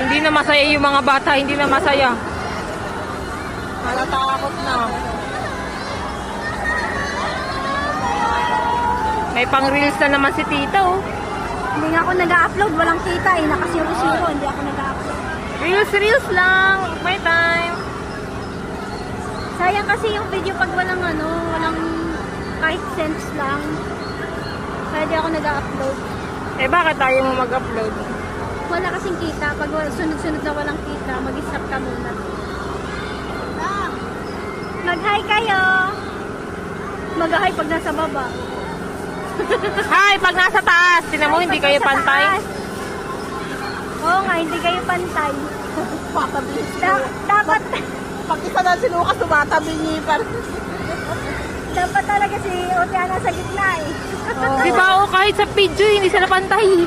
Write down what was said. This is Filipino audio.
Hindi na masaya yung mga bata, hindi na masaya. Natatakot na. May pang reels na naman si tita, oh. Hindi nga ako nag-upload, walang kita eh. Naka-0-0, hindi ako nag-upload. Reels lang. May time. Sayang kasi yung video pag walang walang kahit cents lang. Kaya di ako nag-upload. Eh, bakit tayo mo mag-upload? Wala kasing kita. Pag sunod-sunod na walang kita, mag-stop ka muna. Mag-hi kayo! Mag-hi pag nasa baba. Hi, pag nasa taas. Tinan mo, hindi kayo pantay. Oo nga, hindi kayo pantay. Patabi. Dapat, Pag isa na si Lucas, tumatabi niya parang... dapat talaga si Otiana sa gitna eh. Di ba, oh, kahit sa video, hindi sila pantay.